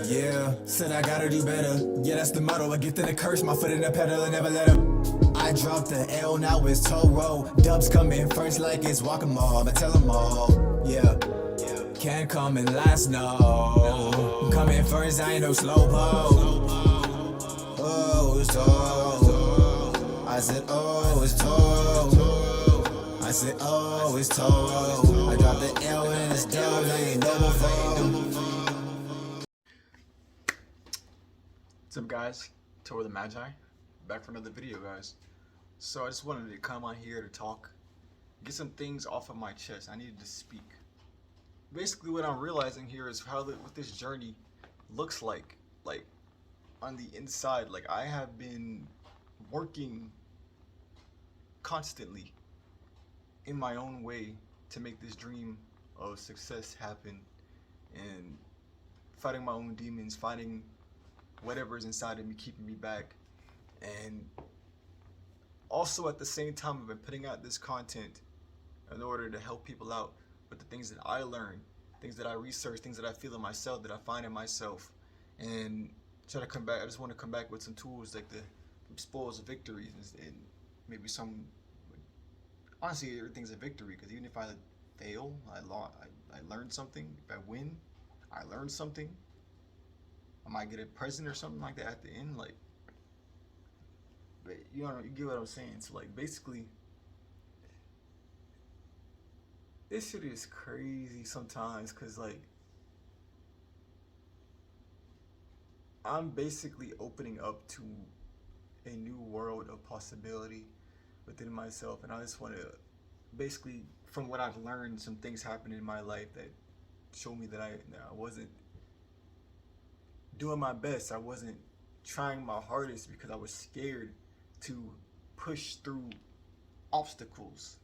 Yeah, said I gotta do better. Yeah, that's the motto. I get to the curse, my foot in the pedal and never let up. I dropped the L, now it's toll roll. Dubs come in first like it's walk-em-all, but tell them all. Yeah, can't come in last, no. Come in first, I ain't no slowpoke. Oh, it's toll. I said, oh, it's toll. I said, oh, it's toll. I dropped the L and it's down, I ain't double fold. What's up, guys? Tour the Magi, back for another video, guys. So I just wanted to come on here to talk, get some things off of my chest. I needed to speak. Basically, what I'm realizing here is what this journey looks like on the inside. Like, I have been working constantly in my own way to make this dream of success happen, and fighting my own demons, fighting whatever is inside of me keeping me back. And also at the same time, I've been putting out this content in order to help people out with the things that I learn, things that I research, things that I feel in myself, that I find in myself, and try to come back. I just want to come back with some tools like the spoils of victories, and maybe some, honestly, everything's a victory, because even if I fail, I learned something. If I win, I learned something. I might get a present or something like that at the end, like, but you know, you get what I'm saying. So, like, basically, this shit is crazy sometimes, cause like, I'm basically opening up to a new world of possibility within myself, and I just want to, basically, from what I've learned, some things happened in my life that show me that I wasn't doing my best. I wasn't trying my hardest because I was scared to push through obstacles.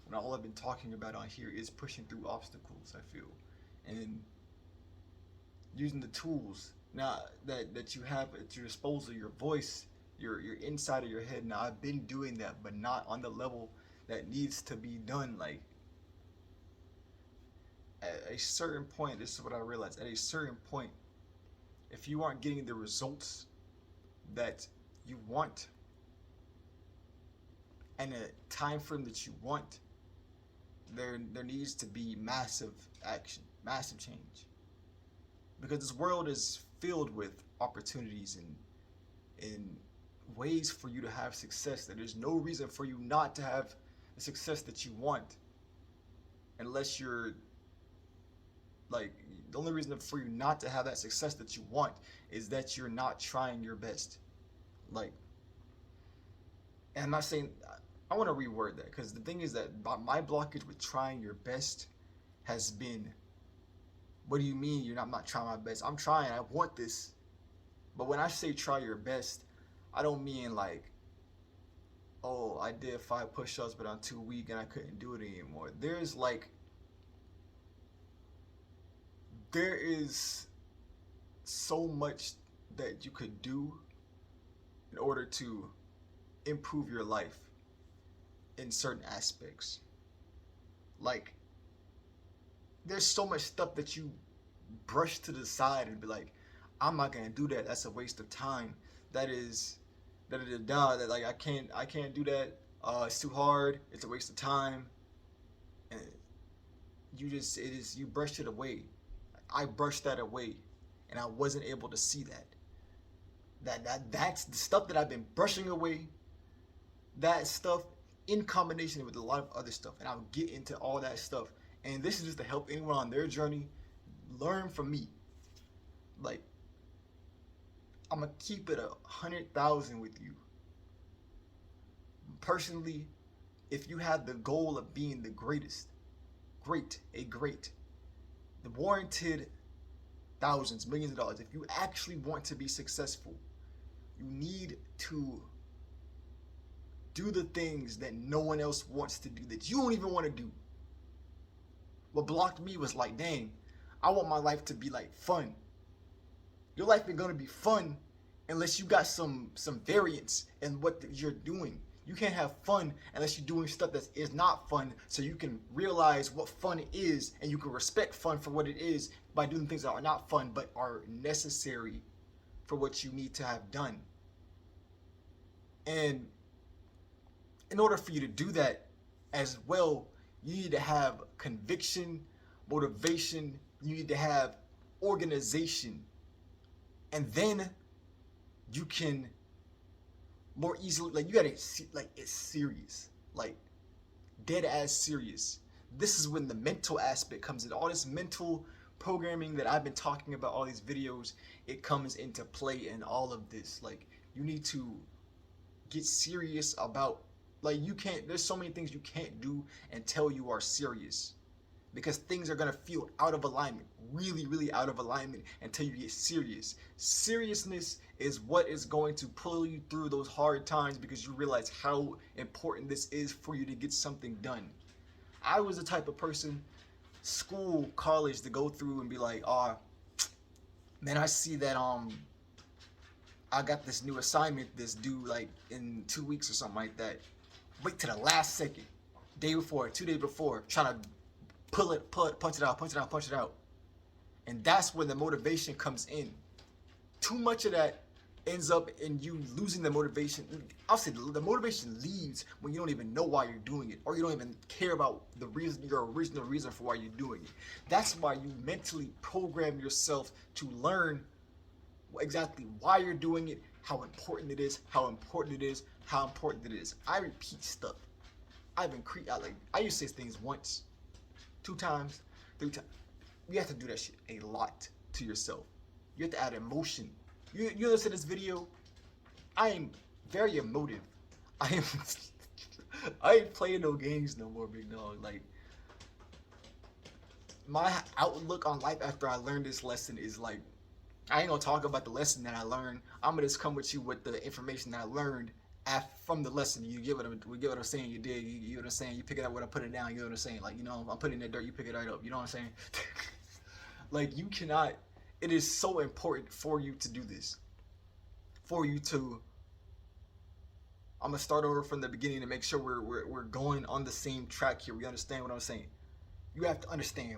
And all I've been talking about on here is pushing through obstacles, I feel, and using the tools now that you have at your disposal, your voice, your inside of your head. Now, I've been doing that, but not on the level that needs to be done. Like, at a certain point, this is what I realized, at a certain point, if you aren't getting the results that you want and a time frame that you want, there needs to be massive action, massive change. Because this world is filled with opportunities and ways for you to have success, that there's no reason for you not to have the success that you want, unless you're, like, the only reason for you not to have that success that you want is that you're not trying your best. Like, and I'm not saying, I want to reword that, because the thing is that my blockage with trying your best has been, what do you mean you're not trying my best? I'm trying, I want this. But when I say try your best, I don't mean like, oh, I did 5 push-ups, but I'm too weak and I couldn't do it anymore. There is so much that you could do in order to improve your life in certain aspects. Like, there's so much stuff that you brush to the side and be like, I'm not gonna do that, that's a waste of time, that like, I can't do that, it's too hard, it's a waste of time. And you brush it away. I brushed that away, and I wasn't able to see that's the stuff that I've been brushing away. That stuff in combination with a lot of other stuff, and I'll get into all that stuff. And this is just to help anyone on their journey learn from me. Like, I'm gonna keep it 100,000 with you. Personally, if you have the goal of being the greatest, the warranted thousands, millions of dollars, if you actually want to be successful, you need to do the things that no one else wants to do, that you don't even want to do. What blocked me was like, dang, I want my life to be like fun. Your life ain't gonna be fun unless you got some variance in what you're doing. You can't have fun unless you're doing stuff that is not fun, so you can realize what fun is and you can respect fun for what it is by doing things that are not fun but are necessary for what you need to have done. And in order for you to do that as well, you need to have conviction, motivation, you need to have organization. And then you can more easily, like, you gotta, like, it's serious, like, dead ass serious. This is when the mental aspect comes in. All this mental programming that I've been talking about, all these videos, it comes into play in all of this. Like, you need to get serious about, like, you can't, there's so many things you can't do until you are serious, because things are going to feel out of alignment, really, really out of alignment, until you get serious. Seriousness is what is going to pull you through those hard times, because you realize how important this is for you to get something done. I was the type of person, school, college, to go through and be like, oh man, I see that I got this new assignment that's due like in 2 weeks or something like that. Wait to the last second, day before, 2 days before, trying to punch it out. And that's when the motivation comes in. Too much of that ends up in you losing the motivation. I'll say the motivation leaves when you don't even know why you're doing it, or you don't even care about the reason, your original reason for why you're doing it. That's why you mentally program yourself to learn exactly why you're doing it, how important it is, how important it is, how important it is. I repeat stuff. I used to say things once, 2 times, 3 times. You have to do that shit a lot to yourself. You have to add emotion. You listen to this video, I am very emotive. I ain't playing no games no more, big dog. Like, my outlook on life after I learned this lesson is like, I ain't gonna talk about the lesson that I learned. I'm gonna just come with you with the information that I learned from the lesson. You get what I'm saying? You did. You know what I'm saying? You pick it up when I put it down. You know what I'm saying? Like, I'm putting in that dirt. You pick it right up. You know what I'm saying? Like, you cannot. It is so important for you to do this. For you to. I'm gonna start over from the beginning to make sure we're going on the same track here. We understand what I'm saying. You have to understand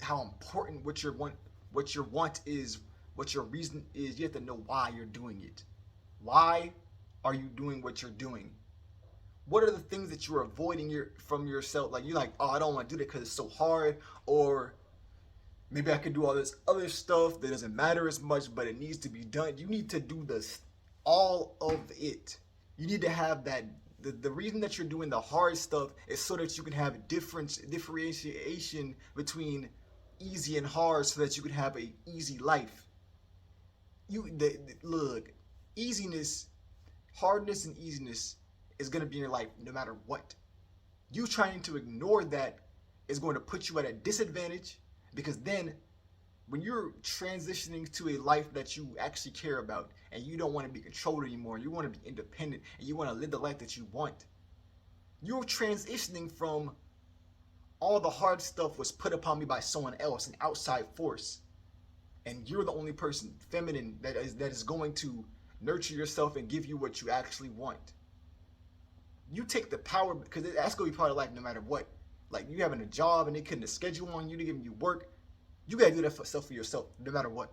how important what your want is, what your reason is. You have to know why you're doing it. Why are you doing what you're doing? What are the things that you're avoiding from yourself? Like, you're like, oh, I don't want to do that because it's so hard, or maybe I could do all this other stuff that doesn't matter as much, but it needs to be done. You need to do all of it. You need to have that. The reason that you're doing the hard stuff is so that you can have a differentiation between easy and hard, so that you can have a easy life. Look, hardness and easiness is going to be in your life no matter what. You trying to ignore that is going to put you at a disadvantage, because then when you're transitioning to a life that you actually care about, and you don't want to be controlled anymore, you want to be independent, and you want to live the life that you want, you're transitioning from all the hard stuff was put upon me by someone else, an outside force, and you're the only person, feminine, that is going to nurture yourself and give you what you actually want. You take the power, because that's going to be part of life no matter what. Like, you having a job and they couldn't schedule on you to give you work, you got to do that for yourself no matter what.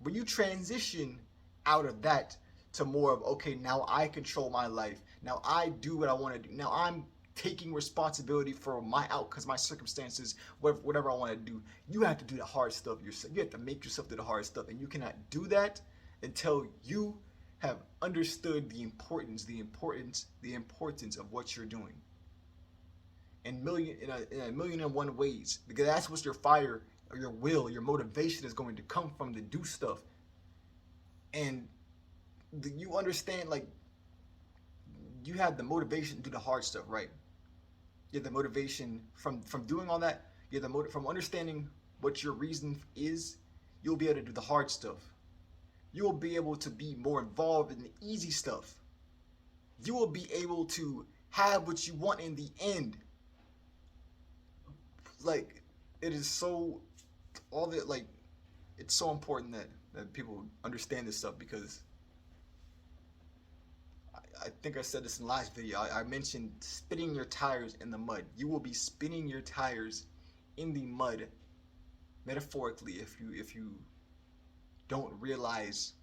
When you transition out of that to more of, okay, now I control my life, now I do what I want to do, now I'm taking responsibility for my outcomes, my circumstances, whatever I want to do, you have to do the hard stuff yourself. You have to make yourself do the hard stuff, and you cannot do that until you have understood the importance of what you're doing in a million and one ways, because that's what your fire or your will, your motivation is going to come from, to do stuff. And you understand, like, you have the motivation to do the hard stuff, right? You have the motivation from doing all that. You have the from understanding what your reason is. You'll be able to do the hard stuff. You will be able to be more involved in the easy stuff. You will be able to have what you want in the end. Like, it is so, it's so important that people understand this stuff, because I think I said this in the last video. I mentioned spinning your tires in the mud. You will be spinning your tires in the mud metaphorically, if you don't realize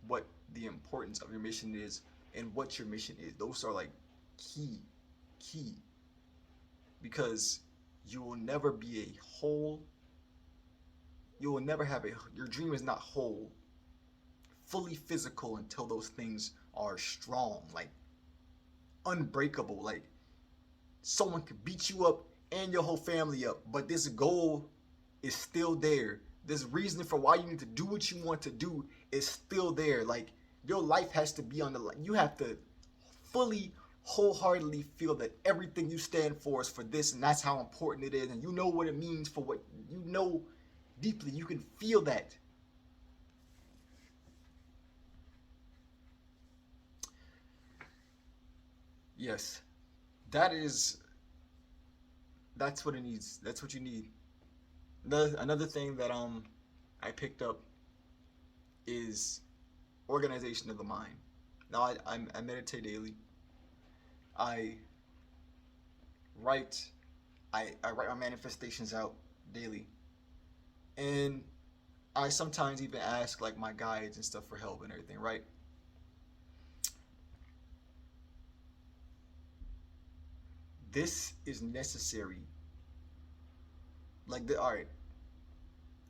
what the importance of your mission is and what your mission is, those are like key, because you will never be a whole. You will never have a. Your dream is not whole, fully physical until those things are strong, like unbreakable. Like someone could beat you up and your whole family up, but this goal is still there. This reason for why you need to do what you want to do is still there. Like your life has to be on the line. You have to fully, wholeheartedly feel that everything you stand for is for this, and that's how important it is. And you know what it means for what you know deeply. You can feel that. Yes, that is. That's what it needs. That's what you need. Another thing that I picked up is organization of the mind. Now I meditate daily. I write I write my manifestations out daily, and I sometimes even ask like my guides and stuff for help and everything. Right? This is necessary. Like all right,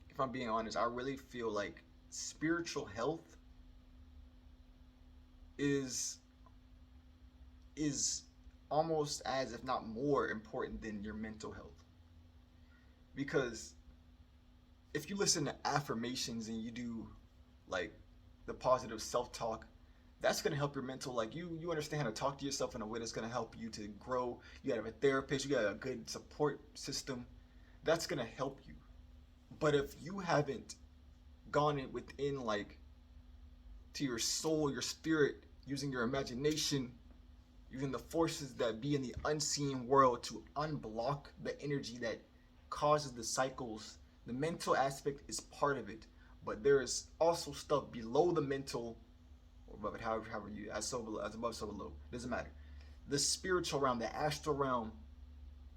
if I'm being honest, I really feel like spiritual health is is almost as if not more important than your mental health, because if you listen to affirmations and you do like the positive self-talk, that's going to help your mental, like you understand how to talk to yourself in a way that's going to help you to grow. You have a therapist, you got a good support system, that's going to help you. But if you haven't gone in within, like, to your soul, your spirit, using your imagination, using the forces that be in the unseen world to unblock the energy that causes the cycles, the mental aspect is part of it. But there is also stuff below the mental, or above it, however you, as so below, as above, so below. Doesn't matter. The spiritual realm, the astral realm,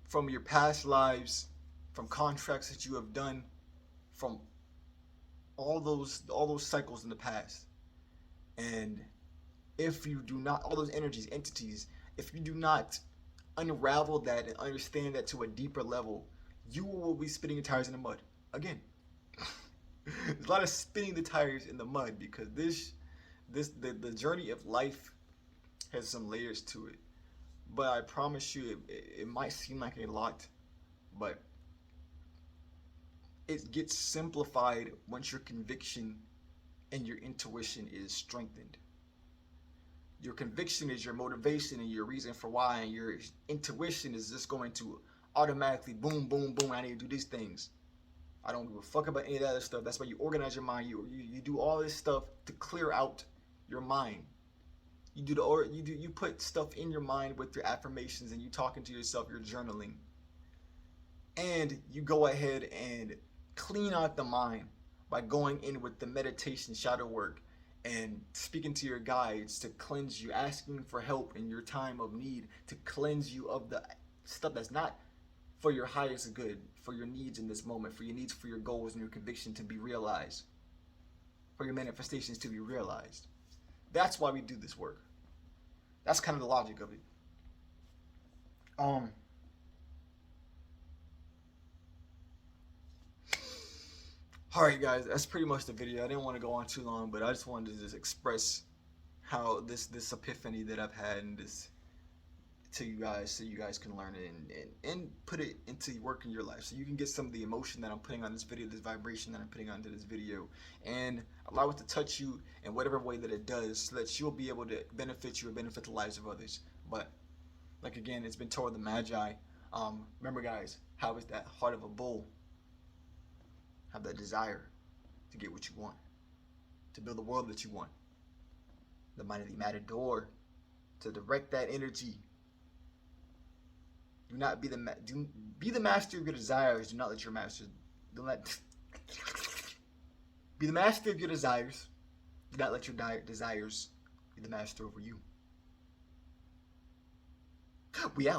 from your past lives, from contracts that you have done, from all those cycles in the past. And if you do not, all those energies, entities, if you do not unravel that and understand that to a deeper level, you will be spinning your tires in the mud again. There's a lot of spinning the tires in the mud, because the journey of life has some layers to it. But I promise you, it might seem like a lot, but it gets simplified once your conviction and your intuition is strengthened. Your conviction is your motivation and your reason for why, and your intuition is just going to automatically boom, boom, boom. I need to do these things. I don't give a fuck about any of that other stuff. That's why you organize your mind. You do all this stuff to clear out your mind. You put stuff in your mind with your affirmations, and you talking to yourself. You're journaling, and you go ahead and clean out the mind by going in with the meditation, shadow work, and speaking to your guides to cleanse you, asking for help in your time of need to cleanse you of the stuff that's not for your highest good, for your needs in this moment, for your needs, for your goals and your conviction to be realized, for your manifestations to be realized. That's why we do this work. That's kind of the logic of it. Alright guys, that's pretty much the video. I didn't want to go on too long, but I just wanted to just express how this epiphany that I've had and this to you guys, so you guys can learn it and put it into work in your life, so you can get some of the emotion that I'm putting on this video, this vibration that I'm putting onto this video, and allow it to touch you in whatever way that it does, so that you'll be able to benefit you and benefit the lives of others. But like again, it's been told the Magi. Remember guys, how is that heart of a bull? Have that desire to get what you want, to build the world that you want. The mind of the matador, to direct that energy. Do not be be the master of your desires. Do not let your master. Don't let. Be the master of your desires. Do not let your desires be the master over you. We out.